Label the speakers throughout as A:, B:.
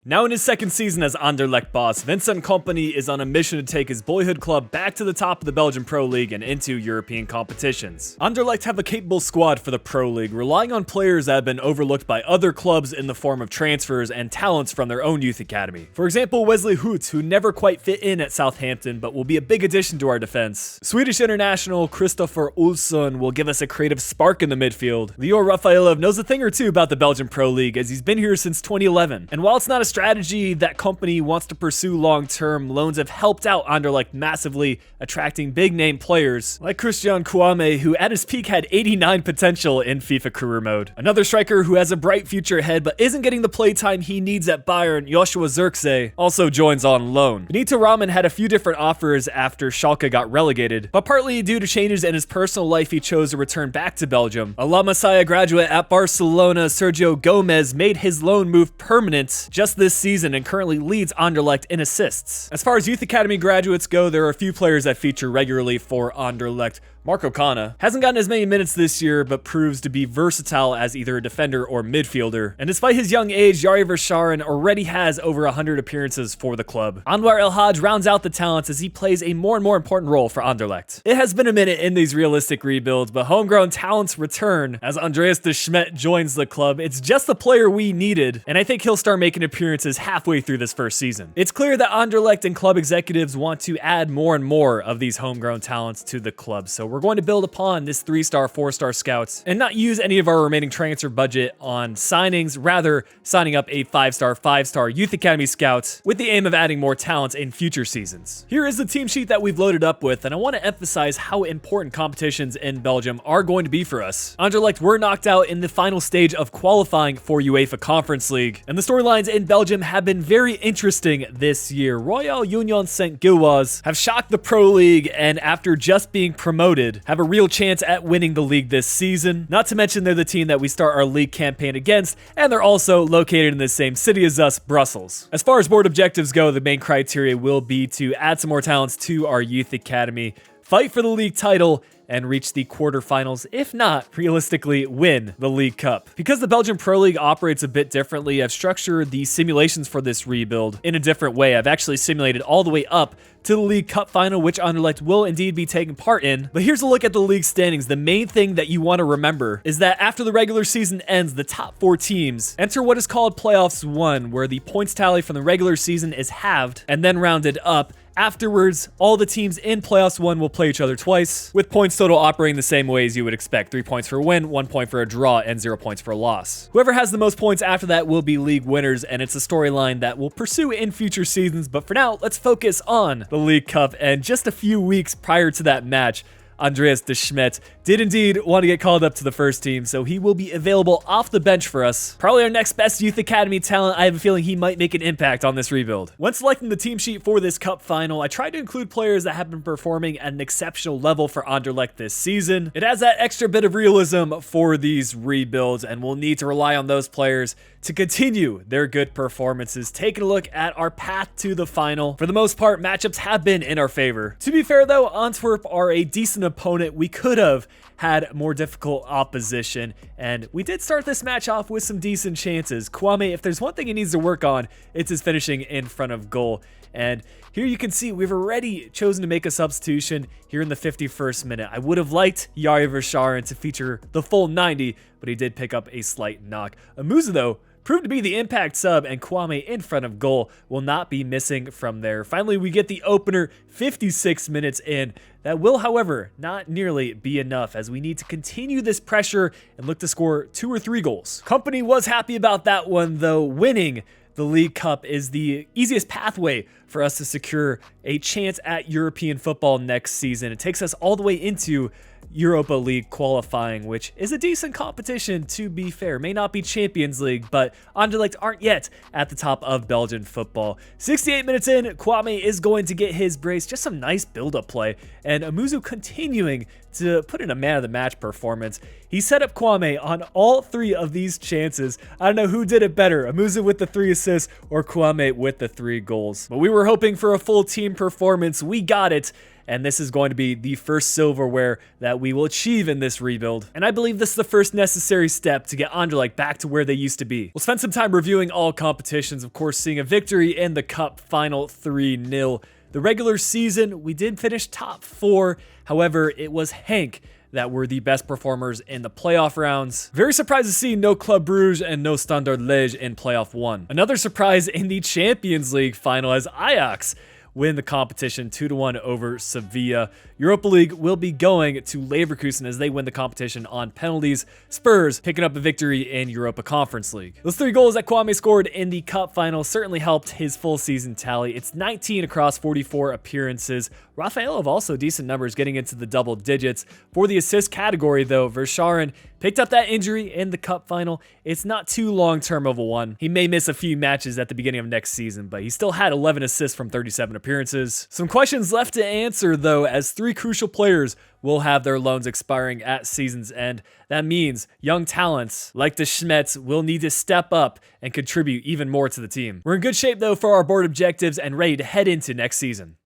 A: Now in his second season as Anderlecht boss, Vincent Kompany is on a mission to take his boyhood club back to the top of the Belgian Pro League and into European competitions. Anderlecht have a capable squad for the Pro League, relying on players that have been overlooked by other clubs in the form of transfers and talents from their own youth academy. For example, Wesley Hoot, who never quite fit in at Southampton but will be a big addition to our defense. Swedish international Christopher Olsson will give us a creative spark in the midfield. Lior Rafaelov knows a thing or two about the Belgian Pro League as he's been here since 2011. And while it's not a strategy that Kompany wants to pursue long-term, loans have helped out Anderlecht massively, attracting big-name players like Christian Kouame, who at his peak had 89 potential in FIFA career mode. Another striker who has a bright future ahead but isn't getting the playtime he needs at Bayern, Joshua Zirkzee, also joins on loan. Benito Raman had a few different offers after Schalke got relegated, but partly due to changes in his personal life, he chose to return back to Belgium. A La Masia graduate at Barcelona, Sergio Gomez, made his loan move permanent just this season and currently leads Anderlecht in assists. As far as youth academy graduates go, there are a few players that feature regularly for Anderlecht. Marco Kana hasn't gotten as many minutes this year, but proves to be versatile as either a defender or midfielder. And despite his young age, Yari Verscharen already has over 100 appearances for the club. Anwar El Hadj rounds out the talents as he plays a more and more important role for Anderlecht. It has been a minute in these realistic rebuilds, but homegrown talents return as Andreas de Smet joins the club. It's just the player we needed, and I think he'll start making appearances halfway through this first season. It's clear that Anderlecht and club executives want to add more and more of these homegrown talents to the club, so we're going to build upon this 3-star, 4-star scouts and not use any of our remaining transfer budget on signings, rather signing up a 5-star, 5-star youth academy scout with the aim of adding more talent in future seasons. Here is the team sheet that we've loaded up with, and I want to emphasize how important competitions in Belgium are going to be for us. Anderlecht were knocked out in the final stage of qualifying for UEFA Conference League, and the storylines in Belgium have been very interesting this year. Royal Union Saint-Gilloise have shocked the Pro League, and after just being promoted, have a real chance at winning the league this season. Not to mention they're the team that we start our league campaign against, and they're also located in the same city as us, Brussels. As far as board objectives go, the main criteria will be to add some more talents to our youth academy, fight for the league title, and reach the quarterfinals, if not, realistically win the League Cup. Because the Belgian Pro League operates a bit differently, I've structured the simulations for this rebuild in a different way. I've actually simulated all the way up to the League Cup final, which Anderlecht will indeed be taking part in. But here's a look at the league standings. The main thing that you want to remember is that after the regular season ends, the top 4 teams enter what is called Playoffs 1, where the points tally from the regular season is halved and then rounded up. Afterwards, all the teams in Playoffs 1 will play each other twice, with points total operating the same way as you would expect. 3 points for a win, 1 point for a draw, and 0 points for a loss. Whoever has the most points after that will be league winners, and it's a storyline that we'll pursue in future seasons. But for now, let's focus on the League Cup. And just a few weeks prior to that match, Andreas de Smet did indeed want to get called up to the first team, so he will be available off the bench for us. Probably our next best youth academy talent. I have a feeling he might make an impact on this rebuild. When selecting the team sheet for this cup final, I tried to include players that have been performing at an exceptional level for Anderlecht this season. It has that extra bit of realism for these rebuilds, and we'll need to rely on those players to continue their good performances. Taking a look at our path to the final, for the most part, matchups have been in our favor. To be fair though, Antwerp are a decent opponent. We could have had more difficult opposition, and we did start this match off with some decent chances. Kouame, if there's one thing he needs to work on, it's his finishing in front of goal. And here you can see we've already chosen to make a substitution here in the 51st minute. I would have liked Yari Verscharen to feature the full 90, but he did pick up a slight knock. Amuza, though, proved to be the impact sub, and Kouame in front of goal will not be missing from there. Finally, we get the opener 56 minutes in. That will, however, not nearly be enough, as we need to continue this pressure and look to score 2 or 3 goals. Kompany was happy about that one, though. Winning the League Cup is the easiest pathway for us to secure a chance at European football next season. It takes us all the way into Europa League qualifying, which is a decent competition, to be fair. May not be Champions League, but Anderlecht aren't yet at the top of Belgian football. 68 minutes in, Kouame is going to get his brace. Just some nice build-up play, and Amuzu continuing to put in a man-of-the-match performance. He set up Kouame on all 3 of these chances. I don't know who did it better, Amuzu with the 3 assists or Kouame with the 3 goals. But we were were hoping for a full team performance. We got it. And this is going to be the first silverware that we will achieve in this rebuild. And I believe this is the first necessary step to get Anderlecht back to where they used to be. We'll spend some time reviewing all competitions, of course, seeing a victory in the Cup final 3-0. The regular season, we did finish top 4. However, it was Henk that were the best performers in the playoff rounds. Very surprised to see no Club Brugge and no Standard Liège in playoff 1. Another surprise in the Champions League final as Ajax win the competition 2-1 over Sevilla. Europa League will be going to Leverkusen as they win the competition on penalties. Spurs picking up a victory in Europa Conference League. Those 3 goals that Kwame scored in the cup final certainly helped his full season tally. It's 19 across 44 appearances. Rafaelov also decent numbers, getting into the double digits. For the assist category though, Verscharen picked up that injury in the cup final. It's not too long-term of a one. He may miss a few matches at the beginning of next season, but he still had 11 assists from 37 appearances. Some questions left to answer though, as 3 crucial players will have their loans expiring at season's end. That means young talents like the Schmetz will need to step up and contribute even more to the team. We're in good shape though for our board objectives and ready to head into next season.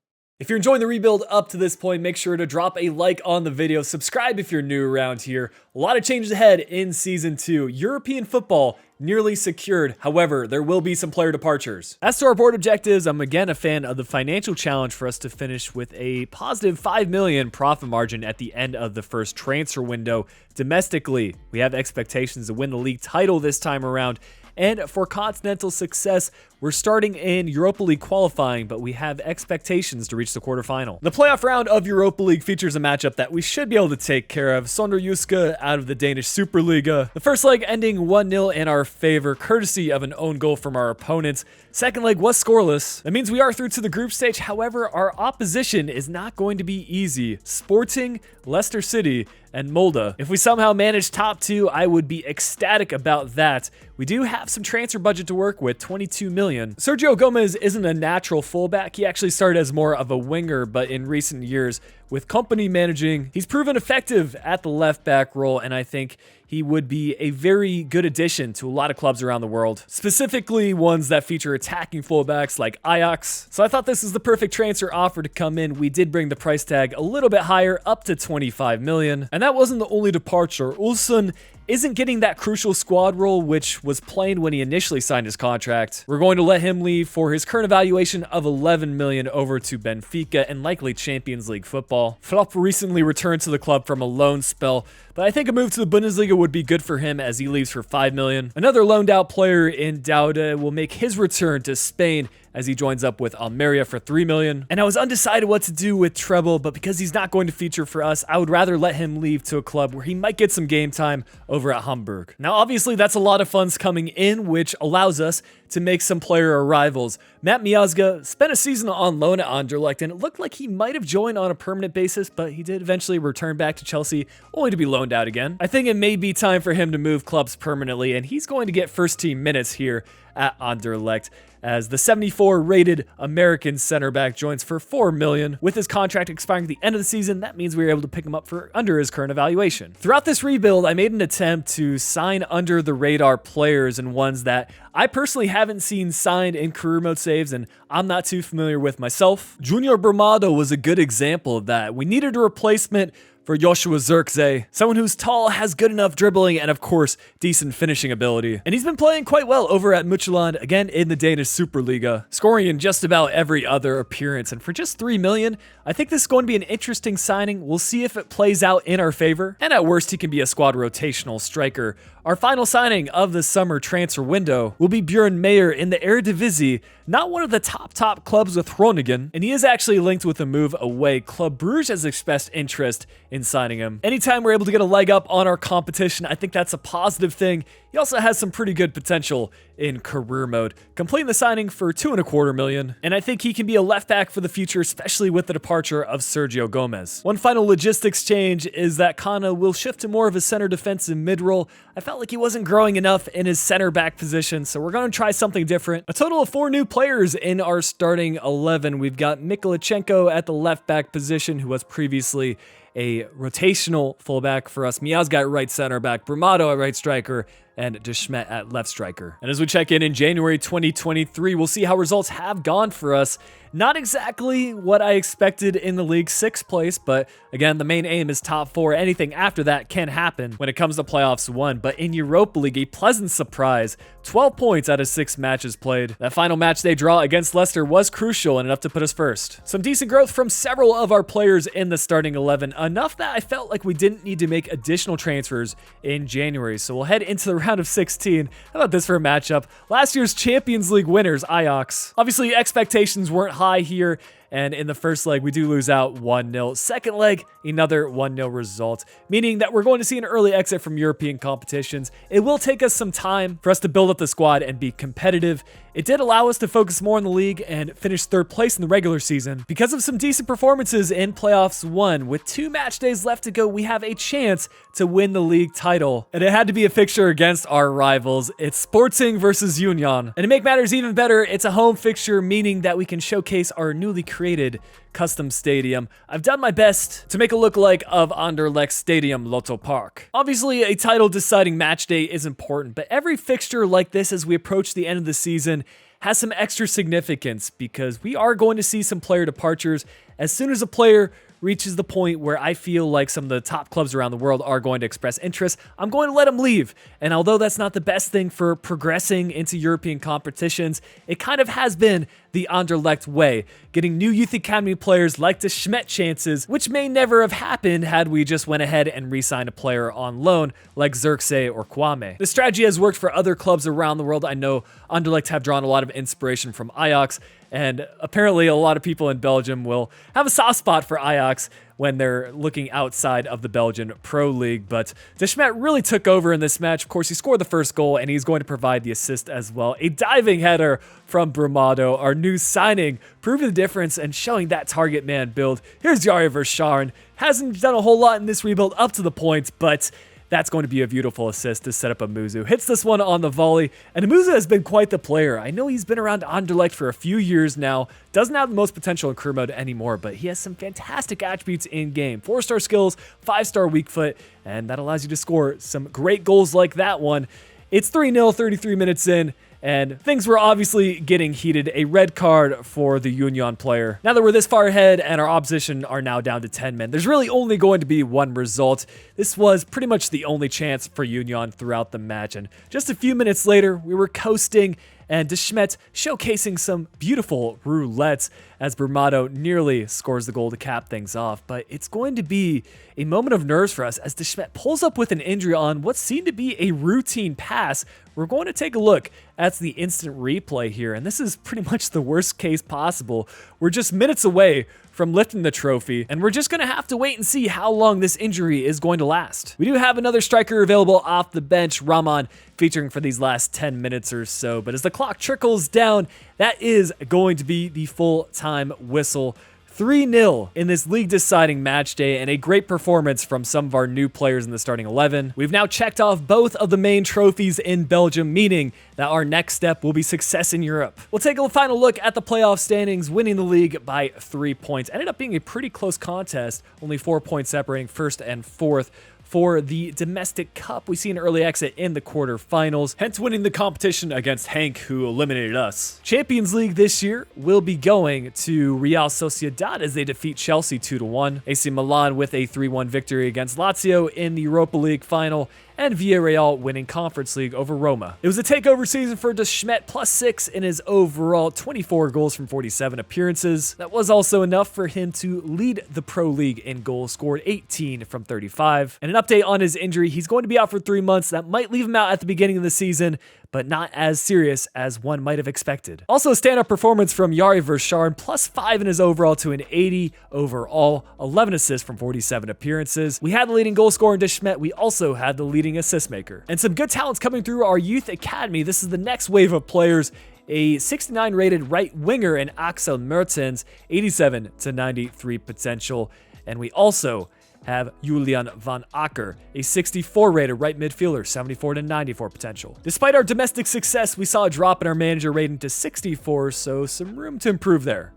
A: If you're enjoying the rebuild up to this point, make sure to drop a like on the video, subscribe if you're new around here. A lot of changes ahead in Season 2. European football nearly secured. However, there will be some player departures. As to our board objectives, I'm again a fan of the financial challenge for us to finish with a positive 5 million profit margin at the end of the first transfer window. Domestically, we have expectations to win the league title this time around. And for continental success, we're starting in Europa League qualifying, but we have expectations to reach the quarterfinal. The playoff round of Europa League features a matchup that we should be able to take care of. Sønderjyske out of the Danish Superliga. The first leg ending 1-0 in our favor, courtesy of an own goal from our opponents. Second leg was scoreless. That means we are through to the group stage. However, our opposition is not going to be easy. Sporting, Leicester City, and Molde. If we somehow manage top 2, I would be ecstatic about that. We do have some transfer budget to work with, 22 million. Sergio Gomez isn't a natural fullback. He actually started as more of a winger, but in recent years, with Kompany managing, he's proven effective at the left back role, and I think he would be a very good addition to a lot of clubs around the world, specifically ones that feature attacking fullbacks like Ajax. So I thought this is the perfect transfer offer to come in. We did bring the price tag a little bit higher, up to 25 million. And that wasn't the only departure. Ulsson isn't getting that crucial squad role, which was plain when he initially signed his contract. We're going to let him leave for his current evaluation of 11 million over to Benfica and likely Champions League football. Flop recently returned to the club from a loan spell, but I think a move to the Bundesliga would be good for him as he leaves for 5 million. Another loaned out player in Dewolfe will make his return to Spain as he joins up with Almeria for 3 million. And I was undecided what to do with Treble, but because he's not going to feature for us, I would rather let him leave to a club where he might get some game time over at Hamburg. Now, obviously, that's a lot of funds coming in, which allows us to make some player arrivals. Matt Miazga spent a season on loan at Anderlecht, and it looked like he might have joined on a permanent basis, but he did eventually return back to Chelsea, only to be loaned out again. I think it may be time for him to move clubs permanently, and he's going to get first team minutes here at Anderlecht, as the 74 rated American center back joins for 4 million. With his contract expiring at the end of the season, that means we were able to pick him up for under his current evaluation. Throughout this rebuild, I made an attempt to sign under the radar players and ones that I personally haven't seen signed in career mode saves and I'm not too familiar with myself. Junior Brumado was a good example of that. We needed a replacement for Joshua Zirkzee, someone who's tall, has good enough dribbling, and of course, decent finishing ability. And he's been playing quite well over at Midtjylland, again in the Danish Superliga, scoring in just about every other appearance. And for just 3 million, I think this is going to be an interesting signing. We'll see if it plays out in our favor, and at worst, he can be a squad rotational striker. Our final signing of the summer transfer window will be Björn Mayer in the Eredivisie, not one of the top clubs with Groningen, and he is actually linked with a move away. Club Brugge has expressed interest in signing him. Anytime we're able to get a leg up on our competition, I think that's a positive thing. He also has some pretty good potential in career mode, completing the signing for 2.25 million, and I think he can be a left back for the future, especially with the departure of Sergio Gomez. One final logistics change is that Kana will shift to more of a center defensive mid role. I felt like he wasn't growing enough in his center back position, so we're going to try something different. A total of 4 new players in our starting 11. We've got Mikolachenko at the left back position, who was previously a rotational fullback for us. Miazga at right center back, Brumado at right striker, and De Smet at left striker. And as we check in January 2023, we'll see how results have gone for us. Not exactly what I expected in the league 6th place, but again, the main aim is top 4. Anything after that can happen when it comes to playoffs 1. But in Europa League, a pleasant surprise. 12 points out of 6 matches played. That final match day draw against Leicester was crucial and enough to put us first. Some decent growth from several of our players in the starting 11, enough that I felt like we didn't need to make additional transfers in January. So we'll head into the round of 16. How about this for a matchup? Last year's Champions League winners, Ajax. Obviously, expectations weren't high here, and in the first leg, we do lose out 1-0. Second leg, another 1-0 result, meaning that we're going to see an early exit from European competitions. It will take us some time for us to build up the squad and be competitive. It did allow us to focus more on the league and finish 3rd place in the regular season. Because of some decent performances in playoffs 1, with 2 match days left to go, we have a chance to win the league title. And it had to be a fixture against our rivals. It's Sporting versus Union. And to make matters even better, it's a home fixture, meaning that we can showcase our newly created custom stadium. I've done my best to make a look-alike of Anderlecht Stadium Lotto Park. Obviously, a title-deciding match day is important, but every fixture like this as we approach the end of the season has some extra significance because we are going to see some player departures. As soon as a player reaches the point where I feel like some of the top clubs around the world are going to express interest, I'm going to let them leave. And although that's not the best thing for progressing into European competitions, it kind of has been the Anderlecht way, getting new youth academy players like De Smet chances, which may never have happened had we just went ahead and re-signed a player on loan like Xerxes or Kwame. The strategy has worked for other clubs around the world. I know Anderlecht have drawn a lot of inspiration from Ajax, and apparently a lot of people in Belgium will have a soft spot for Ajax when they're looking outside of the Belgian Pro League. But De Smet really took over in this match. Of course, he scored the first goal, and he's going to provide the assist as well. A diving header from Brumado, our new signing, proving the difference and showing that target man build. Here's Jari Verscharen. Hasn't done a whole lot in this rebuild up to the point, but that's going to be a beautiful assist to set up Amuzu. Hits this one on the volley, and Amuzu has been quite the player. I know he's been around Anderlecht for a few years now. Doesn't have the most potential in career mode anymore, but he has some fantastic attributes in game. 4-star skills, 5-star weak foot, and that allows you to score some great goals like that one. It's 3-0, 33 minutes in, and things were obviously getting heated. A red card for the Union player. Now that we're this far ahead and our opposition are now down to 10 men, there's really only going to be one result. This was pretty much the only chance for Union throughout the match, and just a few minutes later, we were coasting, and De Smet showcasing some beautiful roulettes as Brumado nearly scores the goal to cap things off. But it's going to be a moment of nerves for us as De Smet pulls up with an injury on what seemed to be a routine pass. We're going to take a look at the instant replay here, and this is pretty much the worst case possible. We're just minutes away from lifting the trophy, and we're just going to have to wait and see how long this injury is going to last. We do have another striker available off the bench, Rahman, featuring for these last 10 minutes or so, but as the clock trickles down, that is going to be the full-time whistle. 3-0 in this league-deciding match day, and a great performance from some of our new players in the starting 11. We've now checked off both of the main trophies in Belgium, meaning that our next step will be success in Europe. We'll take a final look at the playoff standings, winning the league by 3 points. Ended up being a pretty close contest, only 4 points separating first and fourth. For the domestic cup, we see an early exit in the quarterfinals, hence winning the competition against Hank, who eliminated us. Champions League this year will be going to Real Sociedad as they defeat Chelsea 2-1. AC Milan with a 3-1 victory against Lazio in the Europa League final, and Villarreal winning Conference League over Roma. It was a takeover season for De Smet, +6 in his overall 24 goals from 47 appearances. That was also enough for him to lead the Pro League in goals, scored 18 from 35. And an update on his injury, he's going to be out for 3 months. That might leave him out at the beginning of the season, but not as serious as one might have expected. Also a stand-up performance from Jari Verscharen, +5 in his overall to an 80 overall, 11 assists from 47 appearances. We had the leading goal scorer in De Smet. We also had the leading assist maker. And some good talents coming through our youth academy. This is the next wave of players. A 69 rated right winger in Axel Mertens, 87 to 93 potential. And we also have Julian van Akker, a 64 rated right midfielder, 74 to 94 potential. Despite our domestic success, we saw a drop in our manager rating to 64, so some room to improve there.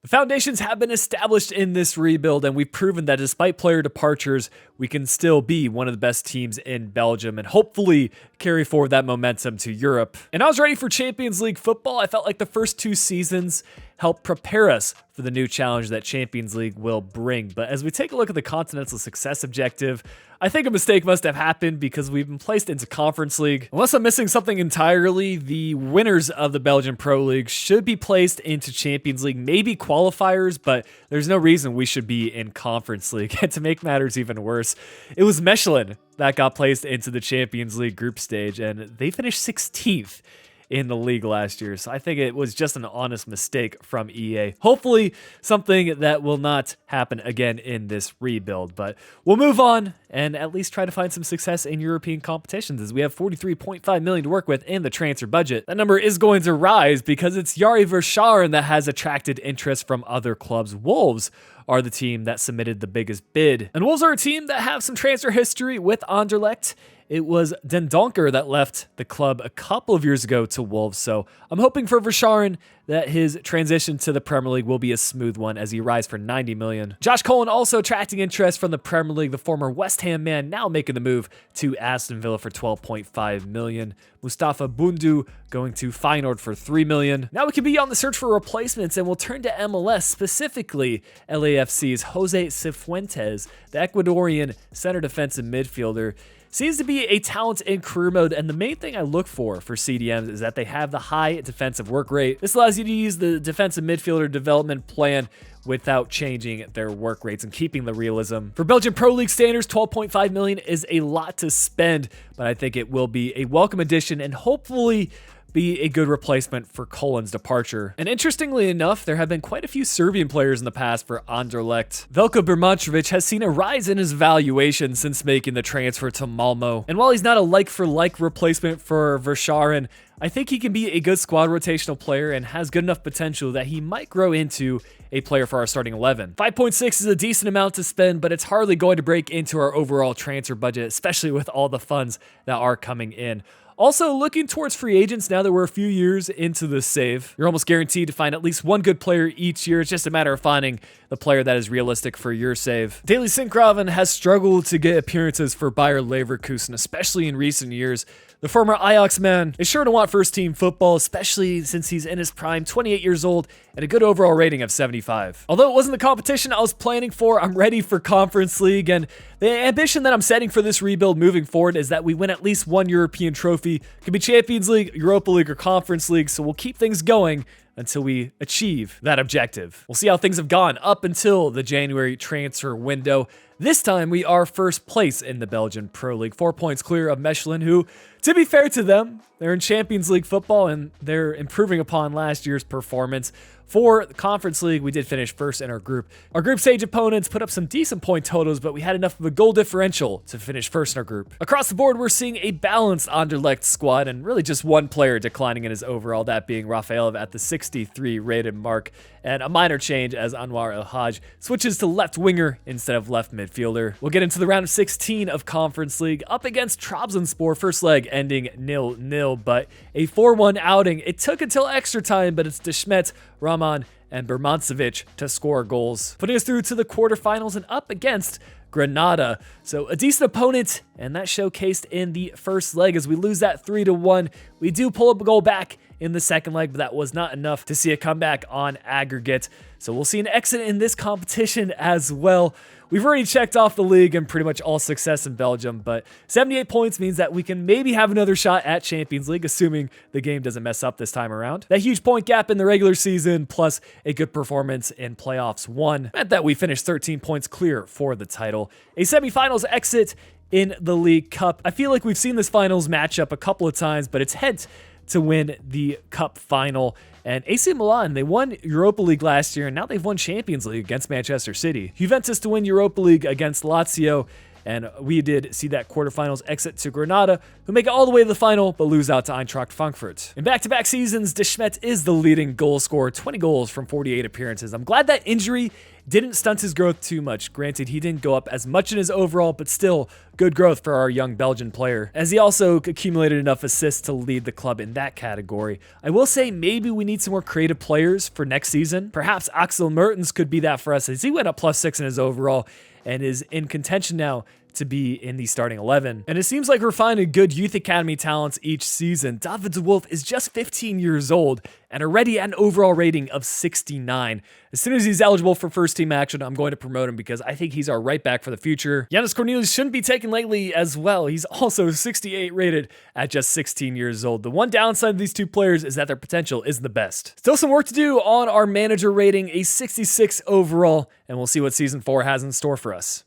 A: The foundations have been established in this rebuild, and we've proven that despite player departures, we can still be one of the best teams in Belgium and hopefully carry forward that momentum to Europe. And I was ready for Champions League football. I felt like the first 2 seasons helped prepare us for the new challenge that Champions League will bring. But as we take a look at the Continental Success Objective, I think a mistake must have happened because we've been placed into Conference League. Unless I'm missing something entirely, the winners of the Belgian Pro League should be placed into Champions League, maybe qualifiers, but there's no reason we should be in Conference League. And to make matters even worse, it was Michelin that got placed into the Champions League group stage, and they finished 16th in the league last year. So I think it was just an honest mistake from EA. Hopefully something that will not happen again in this rebuild, but we'll move on and at least try to find some success in European competitions as we have 43.5 million to work with in the transfer budget. That number is going to rise because it's Yari Verscharen that has attracted interest from other clubs. Wolves are the team that submitted the biggest bid. And Wolves are a team that have some transfer history with Anderlecht. It was Den Donker that left the club a couple of years ago to Wolves, so I'm hoping for Verscharen that his transition to the Premier League will be a smooth one as he arrives for 90 million. Josh Cullen also attracting interest from the Premier League, the former West Ham man now making the move to Aston Villa for 12.5 million. Mustafa Bundu going to Feyenoord for 3 million. Now we can be on the search for replacements and we'll turn to MLS, specifically LAFC's Jose Cifuentes, the Ecuadorian center defensive midfielder. Seems to be a talent in career mode, and the main thing I look for CDMs is that they have the high defensive work rate. This allows you to use the defensive midfielder development plan without changing their work rates and keeping the realism. For Belgian Pro League standards, 12.5 million is a lot to spend, but I think it will be a welcome addition and hopefully be a good replacement for Cullen's departure. And interestingly enough, there have been quite a few Serbian players in the past for Anderlecht. Veljko Birmančević has seen a rise in his valuation since making the transfer to Malmo. And while he's not a like-for-like replacement for Verscharen, I think he can be a good squad rotational player and has good enough potential that he might grow into a player for our starting 11. 5.6 is a decent amount to spend, but it's hardly going to break into our overall transfer budget, especially with all the funds that are coming in. Also, looking towards free agents now that we're a few years into the save, you're almost guaranteed to find at least one good player each year. It's just a matter of finding the player that is realistic for your save. Daley Sinkgraven has struggled to get appearances for Bayer Leverkusen, especially in recent years. The former Ajax man is sure to want first team football, especially since he's in his prime, 28 years old, and a good overall rating of 75. Although it wasn't the competition I was planning for, I'm ready for Conference League, and the ambition that I'm setting for this rebuild moving forward is that we win at least one European trophy. It could be Champions League, Europa League, or Conference League, so we'll keep things going until we achieve that objective. We'll see how things have gone up until the January transfer window. This time, we are first place in the Belgian Pro League, 4 points clear of Michelin, who, to be fair to them, they're in Champions League football and they're improving upon last year's performance. For the Conference League, we did finish first in our group. Our group stage opponents put up some decent point totals, but we had enough of a goal differential to finish first in our group. Across the board, we're seeing a balanced Anderlecht squad and really just one player declining in his overall, that being Rafaelov at the 63 rated mark, and a minor change as Anwar El Haj switches to left winger instead of left midfielder. We'll get into the round of 16 of Conference League up against Trabzonspor, first leg ending 0-0, but a 4-1 outing. It took until extra time, but it's De Smet, Rahman, and Birmančević to score goals, putting us through to the quarterfinals and up against Granada. So a decent opponent, and that showcased in the first leg as we lose that 3-1. We do pull up a goal back in the second leg, but that was not enough to see a comeback on aggregate. So we'll see an exit in this competition as well. We've already checked off the league and pretty much all success in Belgium, but 78 points means that we can maybe have another shot at Champions League, assuming the game doesn't mess up this time around. That huge point gap in the regular season, plus a good performance in playoffs 1, meant that we finished 13 points clear for the title. A semifinals exit in the League Cup. I feel like we've seen this finals matchup a couple of times, but it's head to win the Cup final. And AC Milan, they won Europa League last year, and now they've won Champions League against Manchester City. Juventus to win Europa League against Lazio, and we did see that quarterfinals exit to Granada, who make it all the way to the final, but lose out to Eintracht Frankfurt. In back-to-back seasons, De Smet is the leading goal scorer, 20 goals from 48 appearances. I'm glad that injury didn't stunt his growth too much. Granted, he didn't go up as much in his overall, but still good growth for our young Belgian player, as he also accumulated enough assists to lead the club in that category. I will say maybe we need some more creative players for next season. Perhaps Axel Mertens could be that for us, as he went up +6 in his overall and is in contention now to be in the starting 11. And it seems like we're finding good youth academy talents each season. David Dewolfe is just 15 years old and already at an overall rating of 69. As soon as he's eligible for first team action, I'm going to promote him because I think he's our right back for the future. Giannis Cornelius shouldn't be taken lightly as well. He's also 68 rated at just 16 years old. The one downside of these two players is that their potential isn't the best. Still some work to do on our manager rating, a 66 overall, and we'll see what season 4 has in store for us.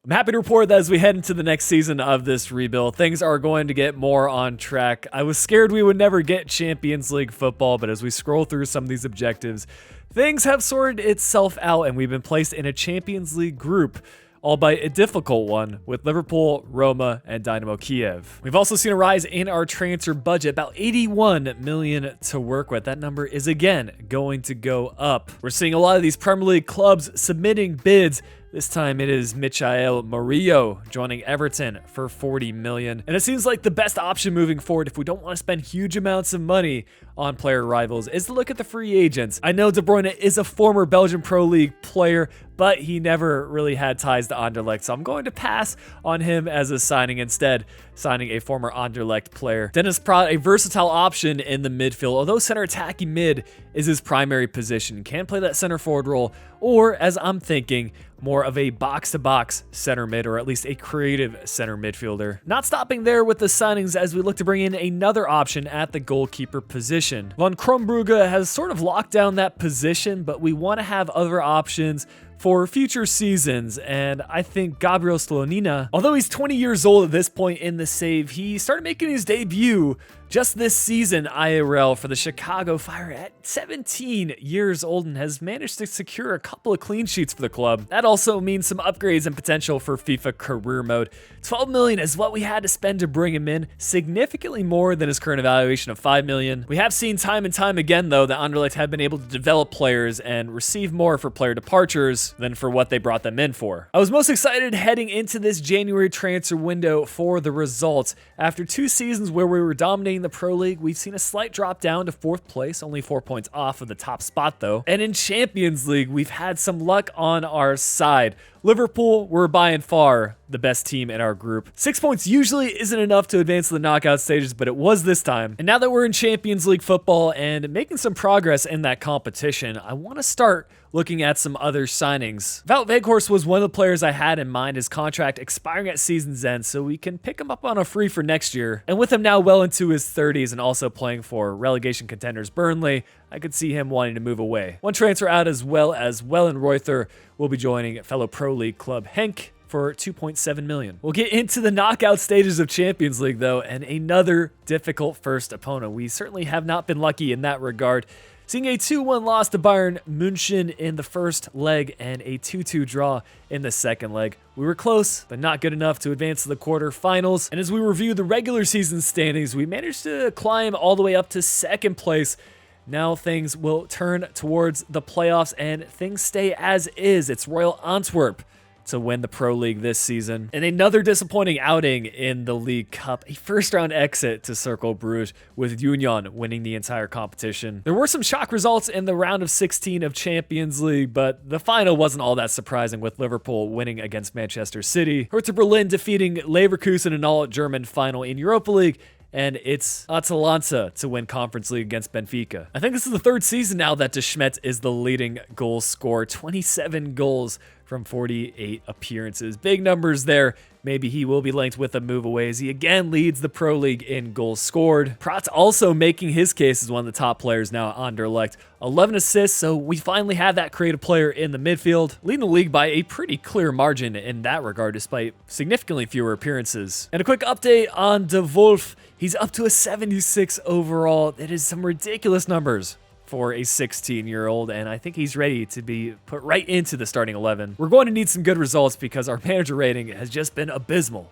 A: I'm happy to report that as we head into the next season of this rebuild, things are going to get more on track. I was scared we would never get Champions League football, but as we scroll through some of these objectives, things have sorted itself out and we've been placed in a Champions League group, albeit a difficult one, with Liverpool, Roma, and Dynamo Kiev. We've also seen a rise in our transfer budget, about 81 million to work with. That number is again going to go up. We're seeing a lot of these Premier League clubs submitting bids. This time it is Michael Murillo joining Everton for 40 million. And it seems like the best option moving forward if we don't want to spend huge amounts of money on player rivals is to look at the free agents. I know De Bruyne is a former Belgian Pro League player, but he never really had ties to Anderlecht, so I'm going to pass on him as a signing instead, signing a former Anderlecht player. Dennis Praet, a versatile option in the midfield, although center attacking mid is his primary position, can play that center forward role, or as I'm thinking, more of a box-to-box center mid, or at least a creative center midfielder. Not stopping there with the signings as we look to bring in another option at the goalkeeper position. Van Krombrugge has sort of locked down that position, but we want to have other options for future seasons, and I think Gabriel Slonina, although he's 20 years old at this point in the save, he started making his debut just this season IRL for the Chicago Fire at 17 years old and has managed to secure a couple of clean sheets for the club. That also means some upgrades and potential for FIFA career mode. 12 million is what we had to spend to bring him in, significantly more than his current evaluation of 5 million. We have seen time and time again though that Anderlecht have been able to develop players and receive more for player departures than for what they brought them in for. I was most excited heading into this January transfer window for the results. After 2 seasons where we were dominating the Pro League, we've seen a slight drop down to 4th place, only 4 points off of the top spot though. And in Champions League, we've had some luck on our side. Liverpool were by and far the best team in our group. 6 points usually isn't enough to advance to the knockout stages, but it was this time. And now that we're in Champions League football and making some progress in that competition, I want to start looking at some other signings. Val Vaghorst was one of the players I had in mind, his contract expiring at season's end, so we can pick him up on a free for next year. And with him now well into his 30s and also playing for relegation contenders Burnley, I could see him wanting to move away. One transfer out as well as Wellenreuther will be joining fellow Pro League club Henk for 2.7 million. We'll get into the knockout stages of Champions League though, and another difficult first opponent. We certainly have not been lucky in that regard. Seeing a 2-1 loss to Bayern München in the first leg and a 2-2 draw in the second leg. We were close, but not good enough to advance to the quarterfinals. And as we review the regular season standings, we managed to climb all the way up to 2nd place. Now things will turn towards the playoffs and things stay as is. It's Royal Antwerp to win the Pro League this season. And another disappointing outing in the League Cup, a first-round exit to Cercle Bruges, with Union winning the entire competition. There were some shock results in the round of 16 of Champions League, but the final wasn't all that surprising, with Liverpool winning against Manchester City, Hertha Berlin defeating Leverkusen in an all-German final in Europa League, and it's Atalanta to win Conference League against Benfica. I think this is the 3rd season now that De Schmet is the leading goal scorer, 27 goals from 48 appearances. Big numbers there. Maybe he will be linked with a move away as he again leads the Pro League in goals scored. Praet's also making his case as one of the top players now at Anderlecht. 11 assists, so we finally have that creative player in the midfield, leading the league by a pretty clear margin in that regard, despite significantly fewer appearances. And a quick update on Dewolfe. He's up to a 76 overall. That is some ridiculous numbers for a 16-year-old, and I think he's ready to be put right into the starting 11. We're going to need some good results because our manager rating has just been abysmal.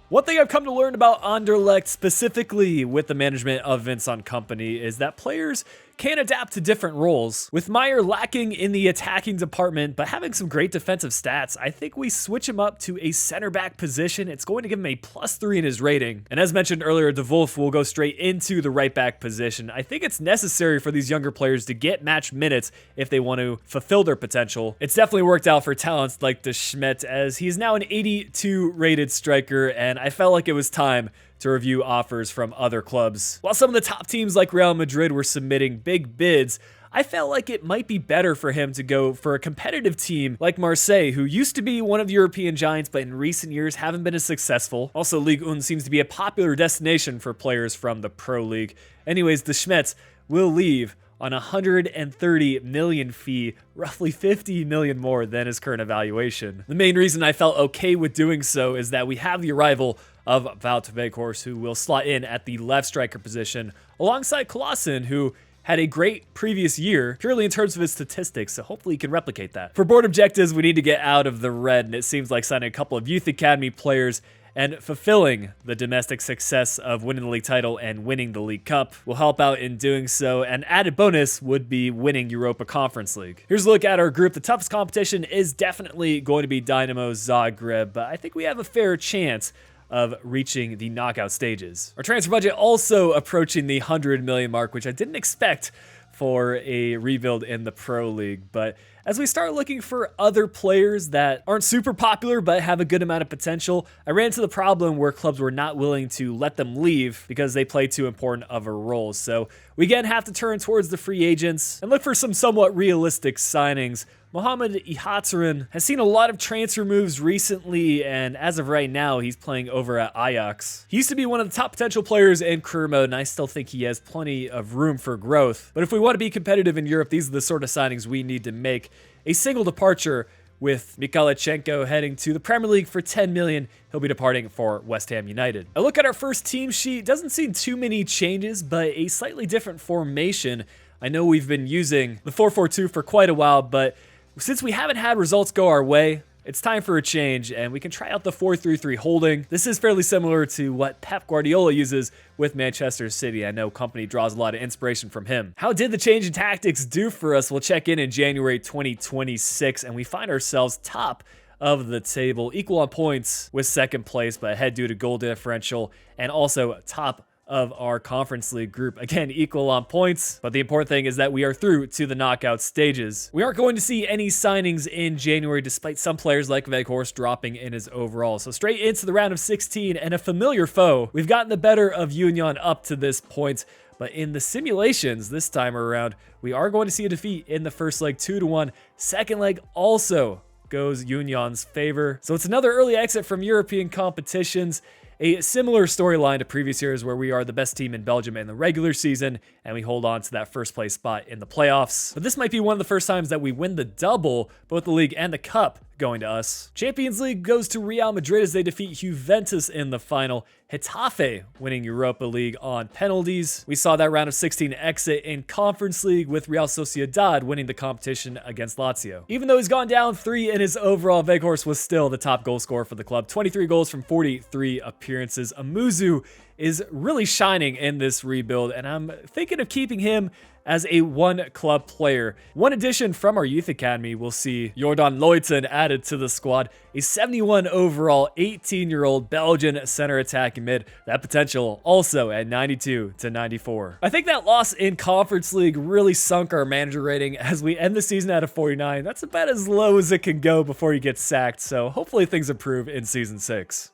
A: One thing I've come to learn about Anderlecht, specifically with the management of Vincent Kompany, is that players can adapt to different roles. With Meyer lacking in the attacking department, but having some great defensive stats, I think we switch him up to a center back position. It's going to give him a +3 in his rating. And as mentioned earlier, Dewolfe will go straight into the right back position. I think it's necessary for these younger players to get match minutes if they want to fulfill their potential. It's definitely worked out for talents like De Schmidt, as he's now an 82 rated striker, and I felt like it was time to review offers from other clubs. While some of the top teams like Real Madrid were submitting big bids, I felt like it might be better for him to go for a competitive team like Marseille, who used to be one of the European giants, but in recent years haven't been as successful. Also, Ligue 1 seems to be a popular destination for players from the Pro League. Anyways, De Schmidt will leave on a 130 million fee, roughly 50 million more than his current evaluation. The main reason I felt okay with doing so is that we have the arrival of Val Vaghorst, who will slot in at the left striker position alongside Klassen, who had a great previous year, purely in terms of his statistics, so hopefully he can replicate that. For board objectives, we need to get out of the red, and it seems like signing a couple of youth academy players and fulfilling the domestic success of winning the league title and winning the League Cup will help out in doing so. An added bonus would be winning Europa Conference League. Here's a look at our group. The toughest competition is definitely going to be Dynamo Zagreb, but I think we have a fair chance of reaching the knockout stages. Our transfer budget also approaching the 100 million mark, which I didn't expect for a rebuild in the Pro League. But as we start looking for other players that aren't super popular but have a good amount of potential, I ran into the problem where clubs were not willing to let them leave because they play too important of a role. So we again have to turn towards the free agents and look for some somewhat realistic signings. Mohamed Ihataren has seen a lot of transfer moves recently, and as of right now, he's playing over at Ajax. He used to be one of the top potential players in career mode, and I still think he has plenty of room for growth. But if we want to be competitive in Europe, these are the sort of signings we need to make. A single departure with Mikalichenko heading to the Premier League for 10 million. He'll be departing for West Ham United. A look at our first team sheet doesn't see too many changes, but a slightly different formation. I know we've been using the 4-4-2 for quite a while, but since we haven't had results go our way, it's time for a change, and we can try out the 4-3-3 holding. This is fairly similar to what Pep Guardiola uses with Manchester City. I know Kompany draws a lot of inspiration from him. How did the change in tactics do for us? We'll check in January 2026, and we find ourselves top of the table, equal on points with second place, but ahead due to goal differential, and also top of our Conference League group. Again, equal on points, but the important thing is that we are through to the knockout stages. We aren't going to see any signings in January, despite some players like Vaghorst dropping in his overall. So straight into the round of 16 and a familiar foe. We've gotten the better of Union up to this point, but in the simulations this time around, we are going to see a defeat in the first leg 2-1. Second leg also goes Union's favor. So it's another early exit from European competitions. A similar storyline to previous years where we are the best team in Belgium in the regular season and we hold on to that first place spot in the playoffs. But this might be one of the first times that we win the double, both the league and the cup going to us. Champions League goes to Real Madrid as they defeat Juventus in the final. Getafe winning Europa League on penalties. We saw that round of 16 exit in Conference League with Real Sociedad winning the competition against Lazio. Even though he's gone down 3 in his overall, Vaghorst was still the top goal scorer for the club. 23 goals from 43 appearances. Amuzu is really shining in this rebuild, and I'm thinking of keeping him as a one-club player. One addition from our youth academy will see Jordan Leuten added to the squad, a 71 overall 18-year-old Belgian center attacking mid. That potential also at 92 to 94. I think that loss in Conference League really sunk our manager rating as we end the season at a 49. That's about as low as it can go before you get sacked, so hopefully things improve in Season 6.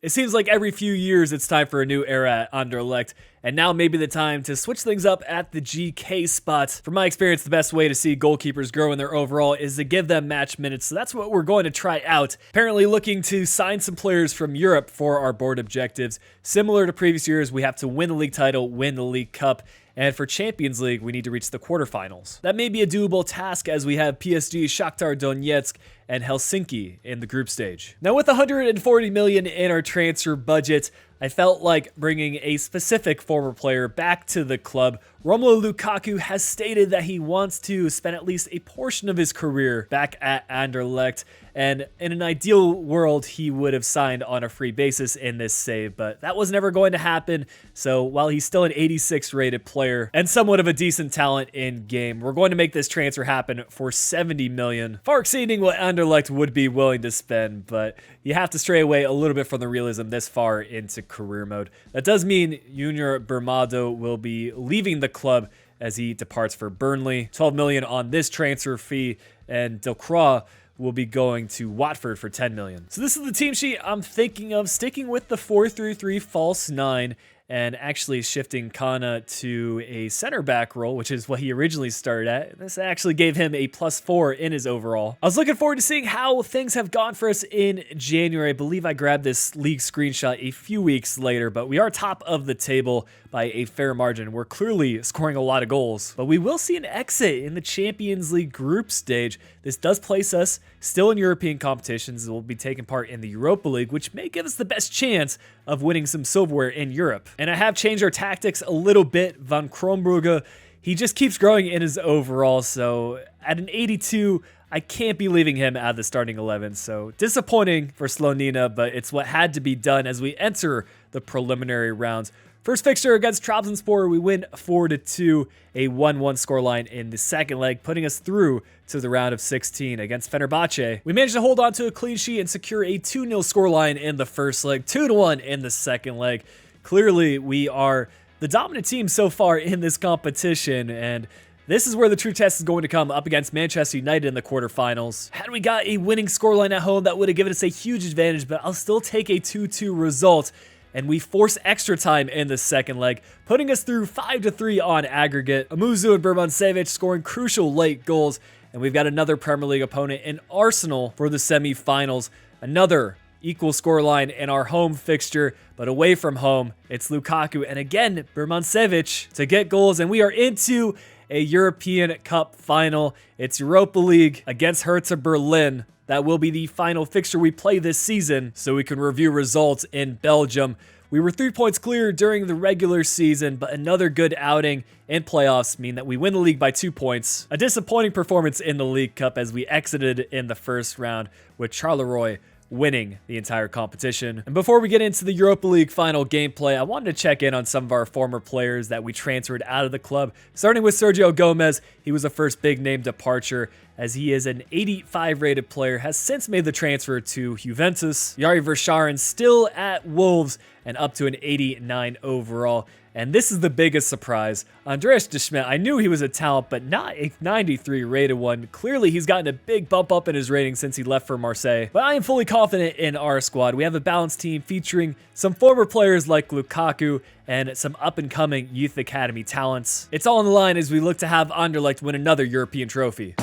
A: It seems like every few years it's time for a new era at Anderlecht, and now may be the time to switch things up at the GK spot. From my experience, the best way to see goalkeepers grow in their overall is to give them match minutes, so that's what we're going to try out. Apparently looking to sign some players from Europe for our board objectives. Similar to previous years, we have to win the league title, win the League Cup, and for Champions League, we need to reach the quarterfinals. That may be a doable task as we have PSG, Shakhtar Donetsk, and Helsinki in the group stage. Now with 140 million in our transfer budget, I felt like bringing a specific former player back to the club. Romelu Lukaku has stated that he wants to spend at least a portion of his career back at Anderlecht, and in an ideal world, he would have signed on a free basis in this save, but that was never going to happen. So while he's still an 86 rated player and somewhat of a decent talent in game, we're going to make this transfer happen for 70 million, far exceeding what Anderlecht would be willing to spend, but you have to stray away a little bit from the realism this far into career mode. That does mean Junior Bermado will be leaving the club as he departs for Burnley. 12 million on this transfer fee, and Delcroix will be going to Watford for 10 million. So this is the team sheet I'm thinking of, sticking with the 4-3-3 false 9 and actually shifting Kana to a center back role, which is what he originally started at. This actually gave him a +4 in his overall. I was looking forward to seeing how things have gone for us in January. I believe I grabbed this league screenshot a few weeks later, but we are top of the table by a fair margin. We're clearly scoring a lot of goals, but we will see an exit in the Champions League group stage. This does place us still in European competitions. We'll be taking part in the Europa League, which may give us the best chance of winning some silverware in Europe. And I have changed our tactics a little bit. Van Kronbrugge, he just keeps growing in his overall, so at an 82, I can't be leaving him out of the starting 11. So disappointing for Slonina, but it's what had to be done as we enter the preliminary rounds. First fixture against Trabzonspor, we win 4-2, a 1-1 scoreline in the second leg, putting us through to the round of 16 against Fenerbahce. We managed to hold on to a clean sheet and secure a 2-0 scoreline in the first leg, 2-1 in the second leg. Clearly, we are the dominant team so far in this competition, and this is where the true test is going to come up against Manchester United in the quarterfinals. Had we got a winning scoreline at home, that would have given us a huge advantage, but I'll still take a 2-2 result. And we force extra time in the second leg, putting us through 5-3 on aggregate. Amuzu and Bermancevic scoring crucial late goals, and we've got another Premier League opponent in Arsenal for the semi-finals. Another equal scoreline in our home fixture, but away from home, it's Lukaku and again Bermancevic to get goals, and we are into a European Cup final. It's Europa League against Hertha Berlin. That will be the final fixture we play this season, so we can review results in Belgium. We were 3 points clear during the regular season, but another good outing in playoffs mean that we win the league by 2 points. A disappointing performance in the League Cup as we exited in the first round with Charleroi winning the entire competition. And before we get into the Europa League final gameplay, I wanted to check in on some of our former players that we transferred out of the club. Starting with Sergio Gomez, he was the first big name departure as he is an 85 rated player, has since made the transfer to Juventus. Yari Verscharen still at Wolves and up to an 89 overall. And this is the biggest surprise. Andreas de Schmidt, I knew he was a talent, but not a 93 rated one. Clearly, he's gotten a big bump up in his rating since he left for Marseille. But I am fully confident in our squad. We have a balanced team featuring some former players like Lukaku and some up-and-coming youth academy talents. It's all on the line as we look to have Anderlecht win another European trophy.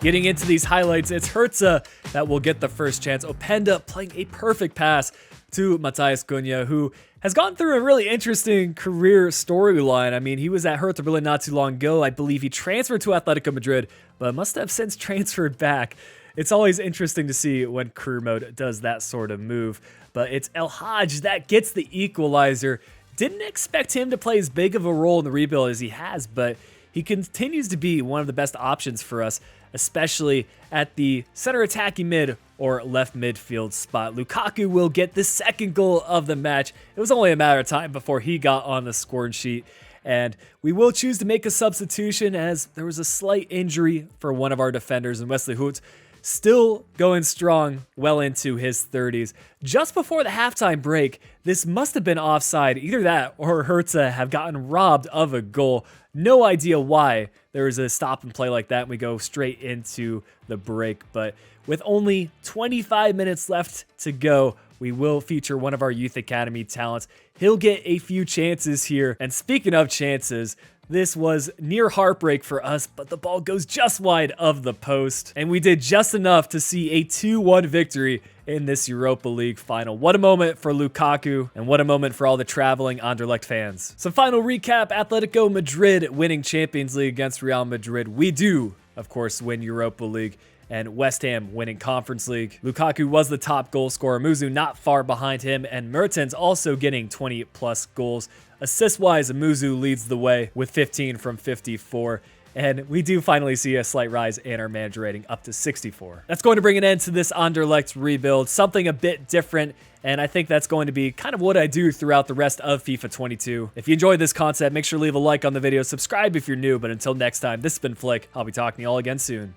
A: Getting into these highlights, it's Hertha that will get the first chance. Openda playing a perfect pass to Matthias Cunha, who has gone through a really interesting career storyline. I mean, he was at Hertha Berlin not too long ago. I believe he transferred to Atletico Madrid, but must have since transferred back. It's always interesting to see when career mode does that sort of move. But it's El Hadj that gets the equalizer. Didn't expect him to play as big of a role in the rebuild as he has, but he continues to be one of the best options for us, especially at the center attacking mid or left midfield spot. Lukaku will get the second goal of the match. It was only a matter of time before he got on the score sheet, and we will choose to make a substitution as there was a slight injury for one of our defenders, and Wesley Hoot still going strong well into his 30s. Just before the halftime break, this must have been offside. Either that or Hertha have gotten robbed of a goal. No idea why there was a stop and play like that, and we go straight into the break. But with only 25 minutes left to go, we will feature one of our youth academy talents. He'll get a few chances here. And speaking of chances, this was near heartbreak for us, but the ball goes just wide of the post. And we did just enough to see a 2-1 victory in this Europa League final. What a moment for Lukaku, and what a moment for all the traveling Anderlecht fans. Some final recap: Atletico Madrid winning Champions League against Real Madrid. We do, of course, win Europa League. And West Ham winning Conference League. Lukaku was the top goal scorer. Muzu not far behind him, and Mertens also getting 20+ goals. Assist-wise, Muzu leads the way with 15 from 54. And we do finally see a slight rise in our manager rating up to 64. That's going to bring an end to this Anderlecht rebuild, something a bit different, and I think that's going to be kind of what I do throughout the rest of FIFA 22. If you enjoyed this concept, make sure to leave a like on the video, subscribe if you're new, but until next time, this has been Flick. I'll be talking to you all again soon.